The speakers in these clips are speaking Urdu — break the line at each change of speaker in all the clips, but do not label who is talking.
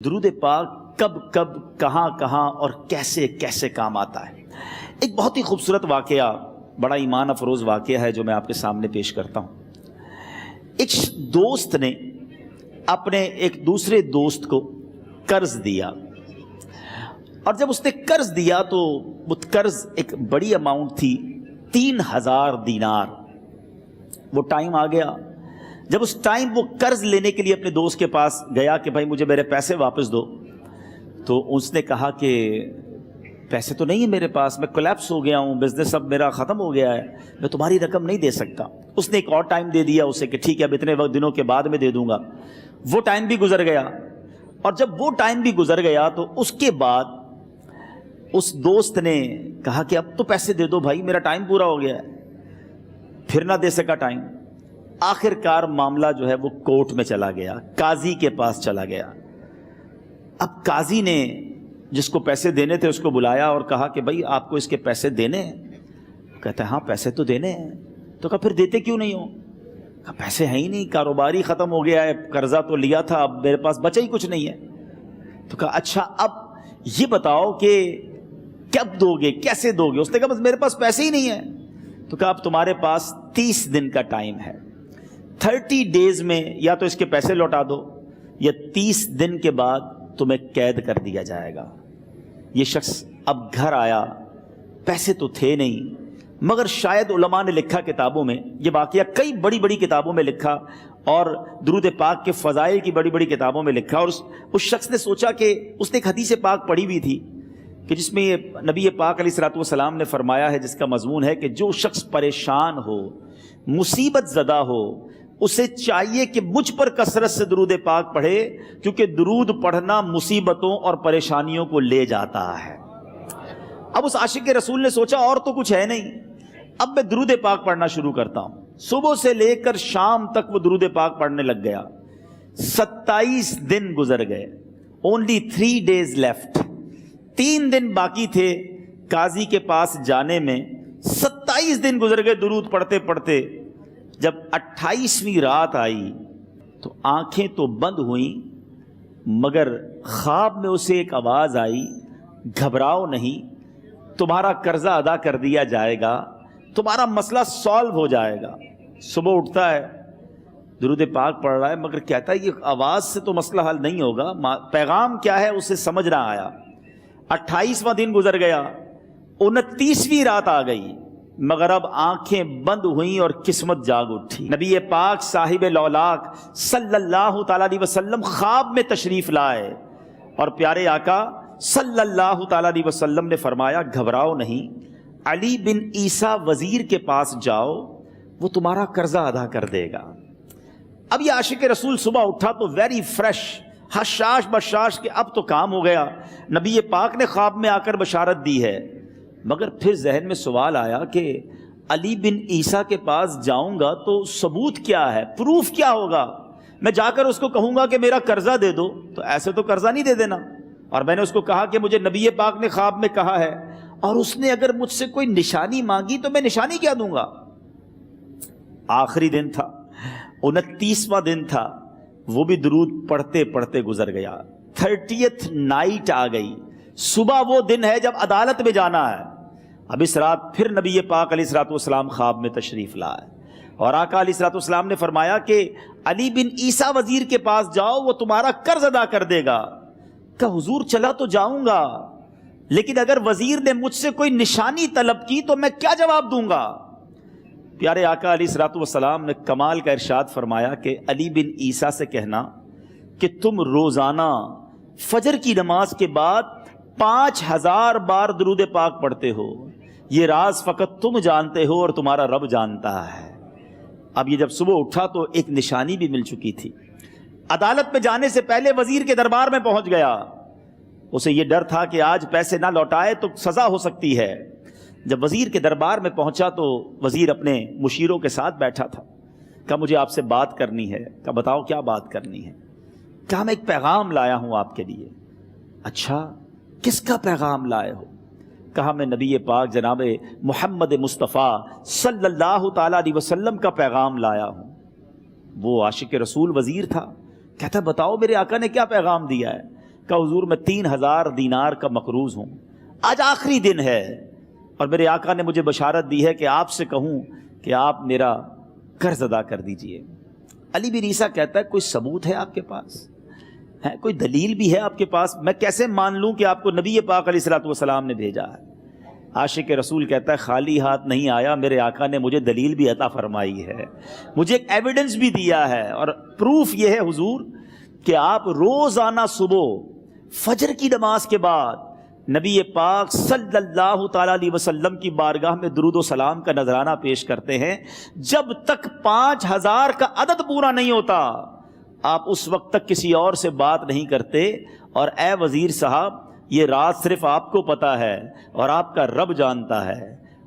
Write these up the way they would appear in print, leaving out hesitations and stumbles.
درود پاک کب کب کہاں کہاں اور کیسے کیسے کام آتا ہے۔ ایک بہت ہی خوبصورت واقعہ، بڑا ایمان افروز واقعہ ہے جو میں آپ کے سامنے پیش کرتا ہوں۔ ایک دوست نے اپنے ایک دوسرے دوست کو قرض دیا، اور جب اس نے قرض دیا تو وہ قرض ایک بڑی اماؤنٹ تھی، 3000 دینار۔ وہ ٹائم آ گیا جب اس ٹائم وہ قرض لینے کے لیے اپنے دوست کے پاس گیا کہ بھائی مجھے میرے پیسے واپس دو، تو اس نے کہا کہ پیسے تو نہیں ہے میرے پاس، میں کولیپس ہو گیا ہوں، بزنس اب میرا ختم ہو گیا ہے، میں تمہاری رقم نہیں دے سکتا۔ اس نے ایک اور ٹائم دے دیا اسے کہ ٹھیک ہے اب اتنے وقت دنوں کے بعد میں دے دوں گا۔ وہ ٹائم بھی گزر گیا، اور جب وہ ٹائم بھی گزر گیا تو اس کے بعد اس دوست نے کہا کہ اب تو پیسے دے دو بھائی، میرا ٹائم پورا ہو گیا ہے۔ پھر نہ دے سکا ٹائم۔ آخر کار معاملہ جو ہے وہ کورٹ میں چلا گیا، قاضی کے پاس چلا گیا۔ اب قاضی نے جس کو پیسے دینے تھے اس کو بلایا اور کہا کہ بھائی آپ کو اس کے پیسے دینے ہیں؟ کہتا ہے ہاں پیسے تو دینے ہیں۔ تو کہا پھر دیتے کیوں نہیں ہو؟ کہا پیسے ہیں ہی نہیں، کاروبار ہی ختم ہو گیا ہے، قرضہ تو لیا تھا، اب میرے پاس بچا ہی کچھ نہیں ہے۔ تو کہا اچھا اب یہ بتاؤ کہ کب دو گے، کیسے دو گے؟ اس نے کہا بس میرے پاس پیسے ہی نہیں ہیں۔ تو کہا اب تمہارے پاس 30 دن کا ٹائم ہے، 30 ڈیز میں یا تو اس کے پیسے لوٹا دو یا 30 دن کے بعد تمہیں قید کر دیا جائے گا۔ یہ شخص اب گھر آیا، پیسے تو تھے نہیں، مگر شاید علماء نے لکھا کتابوں میں، یہ واقعہ کئی بڑی بڑی کتابوں میں لکھا اور درود پاک کے فضائل کی بڑی بڑی کتابوں میں لکھا، اور اس شخص نے سوچا کہ اس نے ایک حدیث پاک پڑھی ہوئی تھی کہ جس میں نبی پاک علیہ الصلوۃ والسلام نے فرمایا ہے، جس کا مضمون ہے کہ جو شخص پریشان ہو، مصیبت زدہ ہو، اسے چاہیے کہ مجھ پر کثرت سے درود پاک پڑھے، کیونکہ درود پڑھنا مصیبتوں اور پریشانیوں کو لے جاتا ہے۔ اب اس عاشق رسول نے سوچا اور تو کچھ ہے نہیں، اب میں درود پاک پڑھنا شروع کرتا ہوں۔ صبح سے لے کر شام تک وہ درود پاک پڑھنے لگ گیا۔ 27 دن گزر گئے، only 3 days left، 3 دن باقی تھے قاضی کے پاس جانے میں۔ 27 دن گزر گئے درود پڑھتے پڑھتے۔ جب 28ویں رات آئی تو آنکھیں تو بند ہوئیں، مگر خواب میں اسے ایک آواز آئی، گھبراؤ نہیں، تمہارا قرضہ ادا کر دیا جائے گا، تمہارا مسئلہ سالو ہو جائے گا۔ صبح اٹھتا ہے، درود پاک پڑھ رہا ہے، مگر کہتا ہے یہ آواز سے تو مسئلہ حل نہیں ہوگا، پیغام کیا ہے اسے سمجھ نہ آیا۔ 28واں دن گزر گیا، 29ویں رات آ گئی، مگر اب آنکھیں بند ہوئیں اور قسمت جاگ اٹھی۔ نبی پاک صاحب لولاک صلی اللہ تعالیٰ علیہ وسلم خواب میں تشریف لائے، اور پیارے آقا صلی اللہ تعالیٰ علیہ وسلم نے فرمایا گھبراؤ نہیں، علی بن عیسیٰ وزیر کے پاس جاؤ، وہ تمہارا قرضہ ادا کر دے گا۔ اب یہ عاشق رسول صبح اٹھا تو ویری فریش، حشاش بشاش کہ اب تو کام ہو گیا، نبی پاک نے خواب میں آ کر بشارت دی ہے۔ مگر پھر ذہن میں سوال آیا کہ علی بن عیسیٰ کے پاس جاؤں گا تو ثبوت کیا ہے، پروف کیا ہوگا؟ میں جا کر اس کو کہوں گا کہ میرا قرضہ دے دو تو ایسے تو قرضہ نہیں دے دینا، اور میں نے اس کو کہا کہ مجھے نبی پاک نے خواب میں کہا ہے، اور اس نے اگر مجھ سے کوئی نشانی مانگی تو میں نشانی کیا دوں گا؟ آخری دن تھا، 29واں دن تھا، وہ بھی درود پڑھتے پڑھتے گزر گیا۔ 30th نائٹ آ گئی، صبح وہ دن ہے جب عدالت میں جانا ہے۔ اب اس رات پھر نبی پاک علیہ الصلوۃ والسلام خواب میں تشریف لائے، اور آقا علیہ الصلوۃ والسلام نے فرمایا کہ علی بن عیسیٰ وزیر کے پاس جاؤ، وہ تمہارا قرض ادا کر دے گا۔ کہ حضور چلا تو جاؤں گا، لیکن اگر وزیر نے مجھ سے کوئی نشانی طلب کی تو میں کیا جواب دوں گا؟ پیارے آقا علیہ الصلوۃ والسلام نے کمال کا ارشاد فرمایا کہ علی بن عیسیٰ سے کہنا کہ تم روزانہ فجر کی نماز کے بعد 5000 بار درود پاک پڑھتے ہو، یہ راز فقط تم جانتے ہو اور تمہارا رب جانتا ہے۔ اب یہ جب صبح اٹھا تو ایک نشانی بھی مل چکی تھی۔ عدالت میں جانے سے پہلے وزیر کے دربار میں پہنچ گیا، اسے یہ ڈر تھا کہ آج پیسے نہ لوٹائے تو سزا ہو سکتی ہے۔ جب وزیر کے دربار میں پہنچا تو وزیر اپنے مشیروں کے ساتھ بیٹھا تھا۔ کہا مجھے آپ سے بات کرنی ہے۔ کہا بتاؤ کیا بات کرنی ہے؟ کہا میں ایک پیغام لایا ہوں آپ کے لیے۔ اچھا کس کا پیغام لائے ہو؟ کہا میں نبی پاک جناب محمد مصطفیٰ صلی اللہ تعالیٰ علیہ وسلم کا پیغام لایا ہوں۔ وہ عاشق رسول وزیر تھا، کہتا بتاؤ میرے آقا نے کیا پیغام دیا ہے؟ کہ حضور میں 3000 دینار کا مقروض ہوں، آج آخری دن ہے اور میرے آقا نے مجھے بشارت دی ہے کہ آپ سے کہوں کہ آپ میرا قرض ادا کر دیجئے۔ علی بن عیسیٰ کہتا ہے کوئی ثبوت ہے آپ کے پاس؟ ہے کوئی دلیل بھی ہے آپ کے پاس؟ میں کیسے مان لوں کہ آپ کو نبی پاک علیہ الصلوۃ والسلام نے بھیجا ہے؟ عاشق رسول کہتا ہے خالی ہاتھ نہیں آیا، میرے آقا نے مجھے دلیل بھی عطا فرمائی ہے، مجھے ایک ایویڈنس بھی دیا ہے، اور پروف یہ ہے حضور کہ آپ روزانہ صبح فجر کی نماز کے بعد نبی پاک صلی اللہ تعالیٰ علیہ وسلم کی بارگاہ میں درود و سلام کا نذرانہ پیش کرتے ہیں۔ جب تک 5000 کا عدد پورا نہیں ہوتا آپ اس وقت تک کسی اور سے بات نہیں کرتے، اور اے وزیر صاحب یہ راز صرف آپ کو پتہ ہے اور آپ کا رب جانتا ہے۔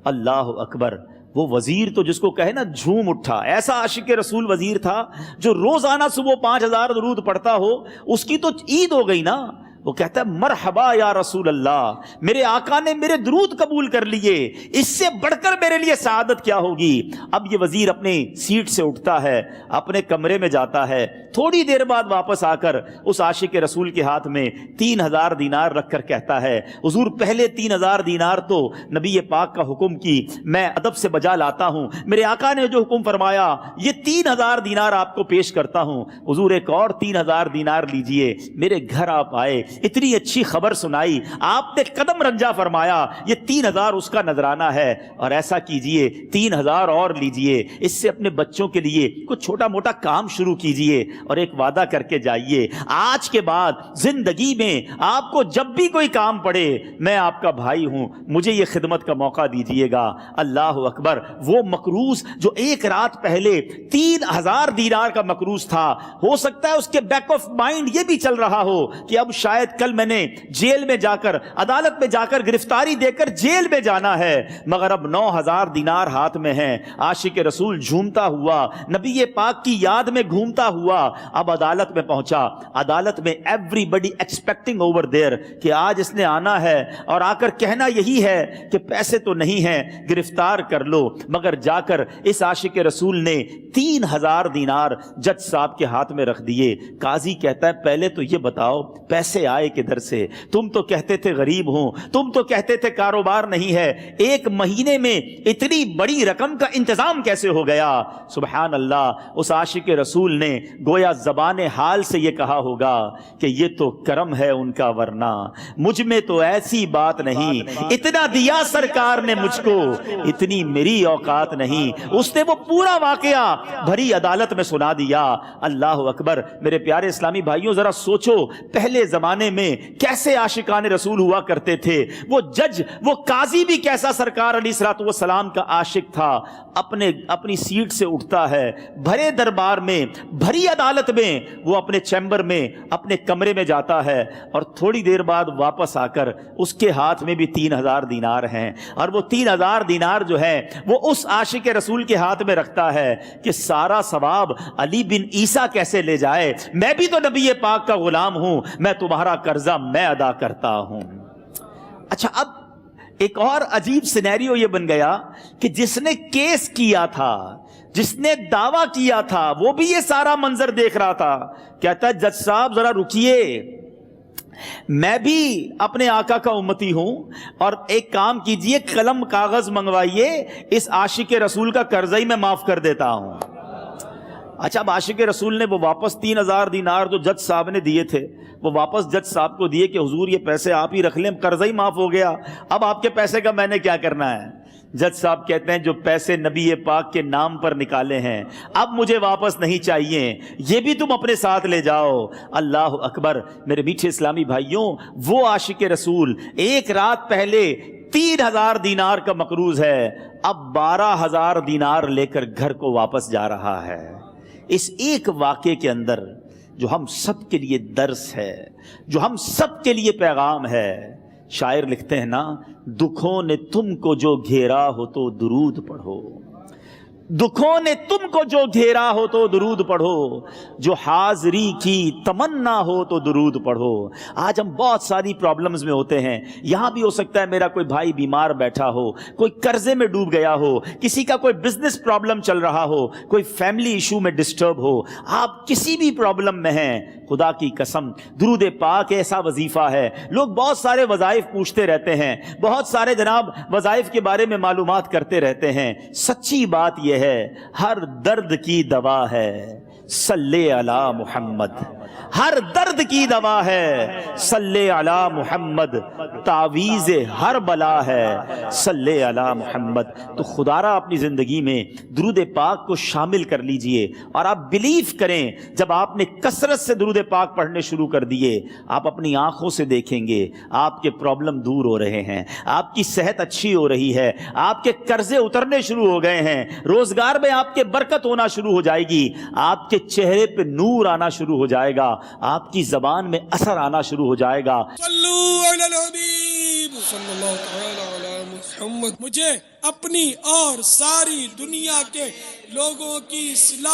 اللہ اکبر! وہ وزیر تو جس کو کہے نا جھوم اٹھا، ایسا عاشق رسول وزیر تھا جو روزانہ صبح 5000 درود پڑھتا ہو، اس کی تو عید ہو گئی نا۔ وہ کہتا ہے مرحبا یا رسول اللہ، میرے آقا نے میرے درود قبول کر لیے، اس سے بڑھ کر میرے لیے سعادت کیا ہوگی۔ اب یہ وزیر اپنی سیٹ سے اٹھتا ہے، اپنے کمرے میں جاتا ہے، تھوڑی دیر بعد واپس آ کر اس عاشق رسول کے ہاتھ میں 3000 دینار رکھ کر کہتا ہے حضور پہلے 3000 دینار تو نبی پاک کا حکم کی میں ادب سے بجا لاتا ہوں، میرے آقا نے جو حکم فرمایا یہ 3000 دینار آپ کو پیش کرتا ہوں، حضور ایک اور 3000 دینار لیجئے۔ میرے گھر آپ آئے، اتنی اچھی خبر سنائی، آپ نے قدم رنجا فرمایا، یہ 3000 اس کا نذرانہ ہے، اور ایسا کیجئے 3000 اور لیجئے، اس سے اپنے بچوں کے لیے کچھ چھوٹا موٹا کام شروع کیجئے، اور ایک وعدہ کر کے جائیے آج کے بعد زندگی میں آپ کو جب بھی کوئی کام پڑے میں آپ کا بھائی ہوں، مجھے یہ خدمت کا موقع دیجئے گا۔ اللہ اکبر! وہ مقروض جو ایک رات پہلے 3000 دینار کا مقروض تھا، ہو سکتا ہے اس کے بیک آف مائنڈ یہ بھی چل رہا ہو کہ اب شاید کل میں نے جیل میں جا کر عدالت میں جا کر گرفتاری دے کر جیل میں جانا ہے، مگر اب 9000 دینار ہاتھ میں ہیں۔ عاشق رسول جھومتا ہوا نبی پاک کی یاد میں گھومتا ہوا اب عدالت میں پہنچا۔ عدالت میں everybody expecting over there کہ آج اس نے آنا ہے اور آ کر کہنا یہی ہے کہ پیسے تو نہیں ہیں، گرفتار کر لو، مگر جا کر اس عاشق رسول نے 3000 دینار جج صاحب کے ہاتھ میں رکھ دیے۔ قاضی کہتا ہے پہلے تو یہ بتاؤ پیسے آئے کدھر سے؟ تم تو کہتے تھے غریب ہوں، تم تو کہتے تھے کاروبار نہیں ہے، ایک مہینے میں اتنی بڑی رقم کا انتظام کیسے ہو گیا؟ سبحان اللہ! اس عاشق رسول نے گویا زبان حال سے یہ کہا ہوگا کہ یہ تو کرم ہے ان کا، ورنہ مجھ میں تو ایسی بات نہیں، اتنا دیا سرکار نے مجھ کو، اتنی میری اوقات نہیں۔ اس نے وہ پورا واقعہ بھری عدالت میں سنا دیا۔ اللہ اکبر! میرے پیارے اسلامی بھائیوں ذرا سوچو پہلے زمانے میں کیسے عاشقان رسول ہوا کرتے تھے، وہ جج وہ قاضی بھی کیسا سرکار علیہ الصلوۃ والسلام کا عاشق تھا۔ اپنی سیٹ سے اٹھتا ہے، بھرے دربار میں بھری عدالت میں وہ اپنے چیمبر میں اپنے کمرے میں جاتا ہے، اور تھوڑی دیر بعد واپس آ کر اس کے ہاتھ میں بھی 3000 دینار ہیں، اور وہ 3000 دینار جو ہے وہ اس عاشق رسول کے ہاتھ میں رکھتا ہے کہ سارا ثواب علی بن عیسیٰ کیسے لے جائے، میں بھی تو نبی پاک کا غلام ہوں، میں تمہارا قرضہ میں ادا کرتا ہوں۔ اچھا، اب ایک اور عجیب سینیریو یہ بن گیا کہ جس نے کیس کیا تھا، جس نے دعویٰ کیا تھا، وہ بھی یہ سارا منظر دیکھ رہا تھا۔ کہتا ہے جج صاحب ذرا رکیے، میں بھی اپنے آقا کا امتی ہوں، اور ایک کام کیجئے قلم کاغذ منگوائیے، اس عاشق رسول کا قرضہ ہی میں معاف کر دیتا ہوں۔ اچھا، اب عاشق رسول نے وہ واپس 3000 دینار جو جج صاحب نے دیے تھے وہ واپس جج صاحب کو دیے کہ حضور یہ پیسے آپ ہی رکھ لیں، قرضہ ہی معاف ہو گیا، اب آپ کے پیسے کا میں نے کیا کرنا ہے؟ جج صاحب کہتے ہیں جو پیسے نبی پاک کے نام پر نکالے ہیں اب مجھے واپس نہیں چاہیے، یہ بھی تم اپنے ساتھ لے جاؤ۔ اللہ اکبر! میرے میٹھے اسلامی بھائیوں، وہ عاشق رسول ایک رات پہلے 3000 دینار کا مقروض ہے، اب 12000 دینار لے کر گھر کو واپس جا رہا ہے۔ اس ایک واقعے کے اندر جو ہم سب کے لیے درس ہے، جو ہم سب کے لیے پیغام ہے، شاعر لکھتے ہیں نا، دکھوں نے تم کو جو گھیرا ہو تو درود پڑھو، دکھوں نے تم کو جو گھیرا ہو تو درود پڑھو، جو حاضری کی تمنا ہو تو درود پڑھو۔ آج ہم بہت ساری پرابلمز میں ہوتے ہیں، یہاں بھی ہو سکتا ہے میرا کوئی بھائی بیمار بیٹھا ہو، کوئی قرضے میں ڈوب گیا ہو، کسی کا کوئی بزنس پرابلم چل رہا ہو، کوئی فیملی ایشو میں ڈسٹرب ہو، آپ کسی بھی پرابلم میں ہیں، خدا کی قسم درود پاک ایسا وظیفہ ہے۔ لوگ بہت سارے وظائف پوچھتے رہتے ہیں، بہت سارے جناب وظائف کے بارے میں معلومات کرتے رہتے ہیں، سچی بات یہ ہے ہر درد کی دوا ہے صلی علی محمد، ہر درد کی دوا ہے صلی علی محمد، تعویذ ہر بلا ہے صلی علی محمد۔ تو خدا را اپنی زندگی میں درود پاک کو شامل کر لیجئے، اور آپ بلیو کریں جب آپ نے کثرت سے درود پاک پڑھنے شروع کر دیے، آپ اپنی آنکھوں سے دیکھیں گے آپ کے پرابلم دور ہو رہے ہیں، آپ کی صحت اچھی ہو رہی ہے، آپ کے قرضے اترنے شروع ہو گئے ہیں، روزگار میں آپ کے برکت ہونا شروع ہو جائے گی، آپ کے چہرے پہ نور آنا شروع ہو جائے گا، آپ کی زبان میں اثر آنا شروع ہو جائے گا۔
صلو علی الحبیب صلی اللہ تعالی علی محمد۔ مجھے اپنی اور ساری دنیا کے لوگوں کی اصلاح